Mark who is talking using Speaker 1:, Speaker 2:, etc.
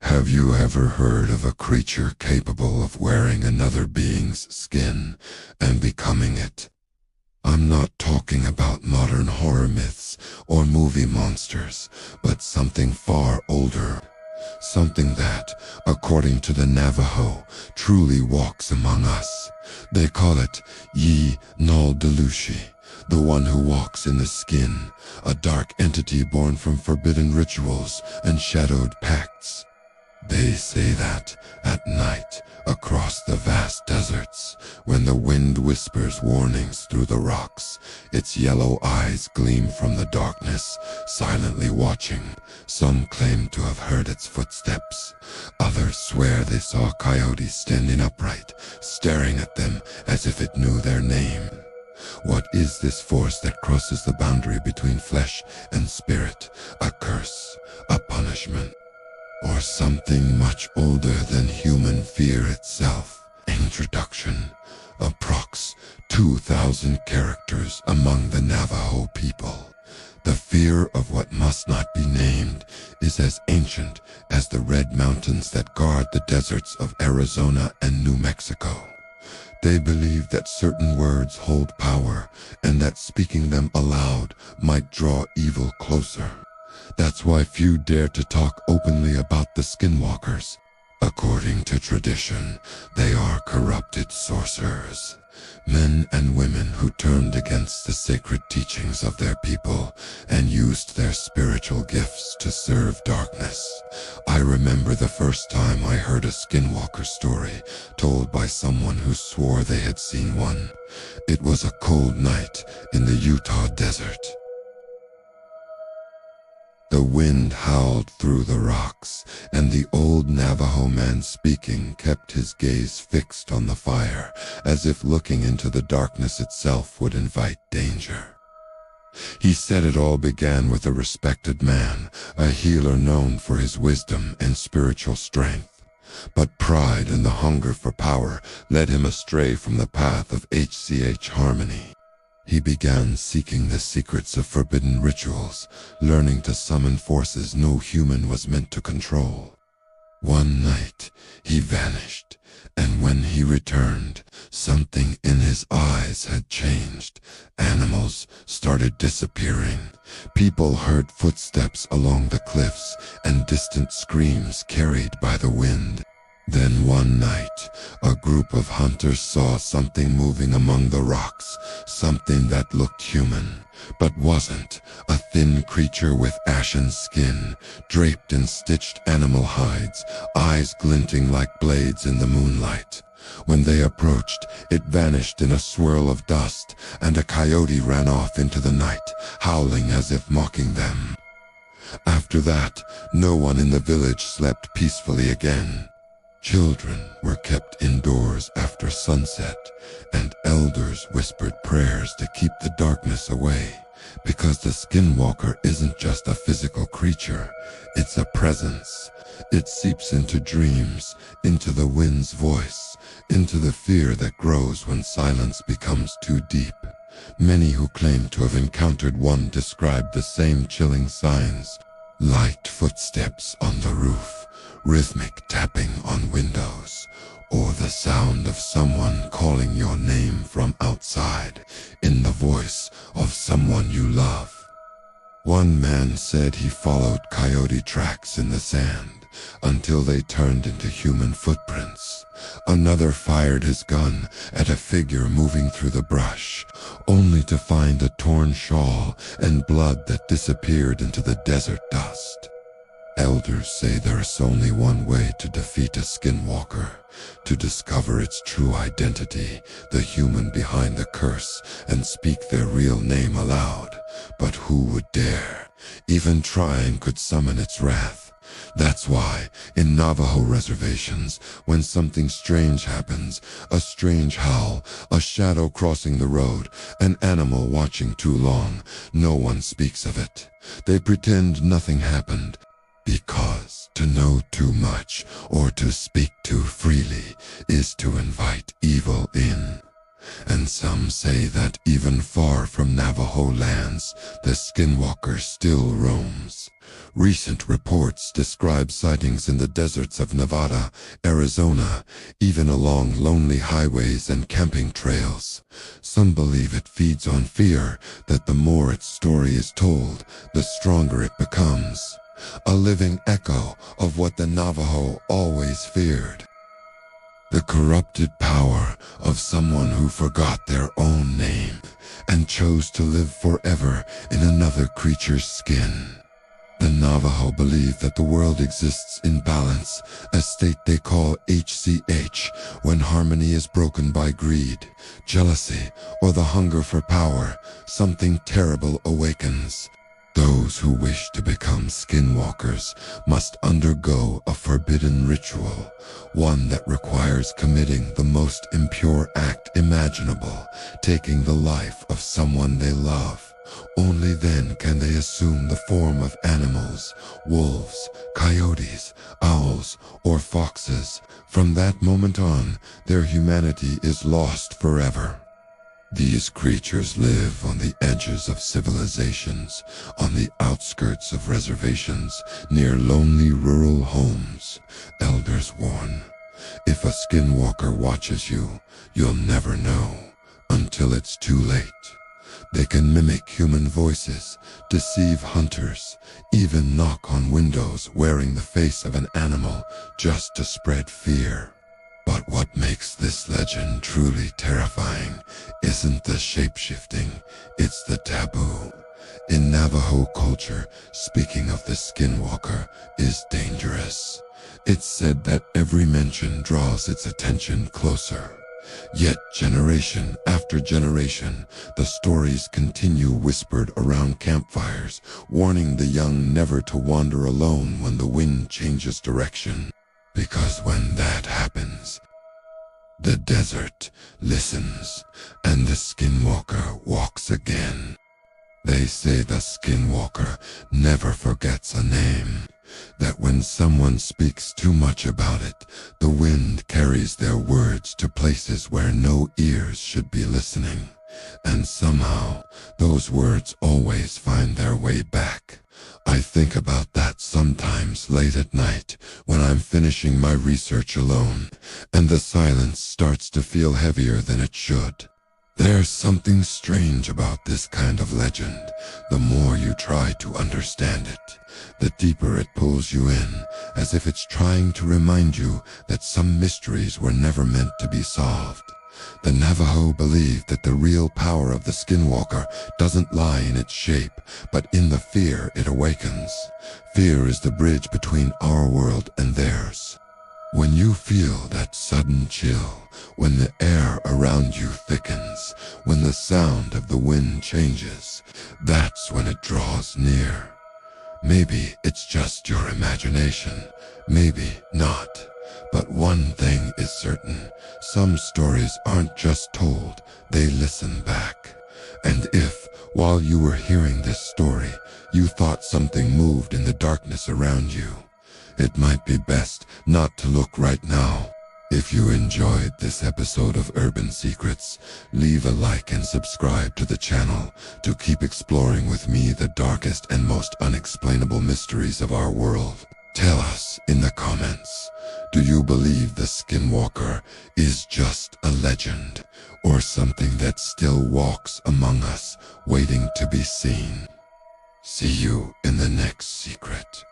Speaker 1: Have you ever heard of a creature capable of wearing another being's skin and becoming it? I'm not talking about modern horror myths or movie monsters, but something far older. Something that, according to the Navajo, truly walks among us. They call it Yi Nal Delushi, the one who walks in the skin, a dark entity born from forbidden rituals and shadowed pacts. They say that, at night, across the vast deserts, when the wind whispers warnings through the rocks, its yellow eyes gleam from the darkness, silently watching. Some claim to have heard its footsteps. Others swear they saw coyotes standing upright, staring at them as if it knew their name. What is this force that crosses the boundary between flesh and spirit? A curse, a punishment, or something much older than human fear itself? Introduction. Approx 2,000 characters among the Navajo people. The fear of what must not be named is as ancient as the red mountains that guard the deserts of Arizona and New Mexico. They believe that certain words hold power and that speaking them aloud might draw evil closer. That's why few dare to talk openly about the Skinwalkers. According to tradition, they are corrupted sorcerers, men and women who turned against the sacred teachings of their people and used their spiritual gifts to serve darkness. I remember the first time I heard a Skinwalker story told by someone who swore they had seen one. It was a cold night in the Utah desert. The wind howled through the rocks, and the old Navajo man speaking kept his gaze fixed on the fire, as if looking into the darkness itself would invite danger. He said it all began with a respected man, a healer known for his wisdom and spiritual strength. But pride and the hunger for power led him astray from the path of harmony. He began seeking the secrets of forbidden rituals, learning to summon forces no human was meant to control. One night, he vanished, and when he returned, something in his eyes had changed. Animals started disappearing. People heard footsteps along the cliffs and distant screams carried by the wind. Then one night, a group of hunters saw something moving among the rocks, something that looked human, but wasn't. A thin creature with ashen skin, draped in stitched animal hides, eyes glinting like blades in the moonlight. When they approached, it vanished in a swirl of dust, and a coyote ran off into the night, howling as if mocking them. After that, no one in the village slept peacefully again. Children were kept indoors after sunset, and elders whispered prayers to keep the darkness away, because the Skinwalker isn't just a physical creature, it's a presence. It seeps into dreams, into the wind's voice, into the fear that grows when silence becomes too deep. Many who claim to have encountered one describe the same chilling signs: light footsteps on the roof, rhythmic tapping on windows, or the sound of someone calling your name from outside in the voice of someone you love. One man said he followed coyote tracks in the sand until they turned into human footprints. Another fired his gun at a figure moving through the brush, only to find a torn shawl and blood that disappeared into the desert dust. Elders say there is only one way to defeat a Skinwalker: to discover its true identity, the human behind the curse, and speak their real name aloud. But who would dare? Even trying could summon its wrath. That's why, in Navajo reservations, when something strange happens, a strange howl, a shadow crossing the road, an animal watching too long, no one speaks of it. They pretend nothing happened, because to know too much or to speak too freely is to invite evil in. And some say that even far from Navajo lands, the Skinwalker still roams. Recent reports describe sightings in the deserts of Nevada, Arizona, even along lonely highways and camping trails. Some believe it feeds on fear, that the more its story is told, the stronger it becomes. A living echo of what the Navajo always feared. The corrupted power of someone who forgot their own name and chose to live forever in another creature's skin. The Navajo believe that the world exists in balance, a state they call HCH, when harmony is broken by greed, jealousy, or the hunger for power. Something terrible awakens. Those who wish to become skinwalkers must undergo a forbidden ritual, one that requires committing the most impure act imaginable, taking the life of someone they love. Only then can they assume the form of animals, wolves, coyotes, owls, or foxes. From that moment on, their humanity is lost forever. These creatures live on the edges of civilizations, on the outskirts of reservations, near lonely rural homes. Elders warn, if a skinwalker watches you, you'll never know, until it's too late. They can mimic human voices, deceive hunters, even knock on windows wearing the face of an animal just to spread fear. But what makes this legend truly terrifying isn't the shape-shifting, it's the taboo. In Navajo culture, speaking of the skinwalker is dangerous. It's said that every mention draws its attention closer. Yet generation after generation, the stories continue whispered around campfires, warning the young never to wander alone when the wind changes direction. Because when that happens, the desert listens, and the skinwalker walks again. They say the skinwalker never forgets a name, that when someone speaks too much about it, the wind carries their words to places where no ears should be listening. And somehow, those words always find their way back. I think about that sometimes late at night when I'm finishing my research alone, and the silence starts to feel heavier than it should. There's something strange about this kind of legend. The more you try to understand it, the deeper it pulls you in, as if it's trying to remind you that some mysteries were never meant to be solved. The Navajo believe that the real power of the skinwalker doesn't lie in its shape, but in the fear it awakens. Fear is the bridge between our world and theirs. When you feel that sudden chill, when the air around you thickens, when the sound of the wind changes, that's when it draws near. Maybe it's just your imagination, maybe not. But one thing is certain, some stories aren't just told, they listen back. And if, while you were hearing this story, you thought something moved in the darkness around you, it might be best not to look right now. If you enjoyed this episode of Urban Secrets, leave a like and subscribe to the channel to keep exploring with me the darkest and most unexplainable mysteries of our world. Tell us in the comments, do you believe the Skinwalker is just a legend, or something that still walks among us, waiting to be seen? See you in the next secret.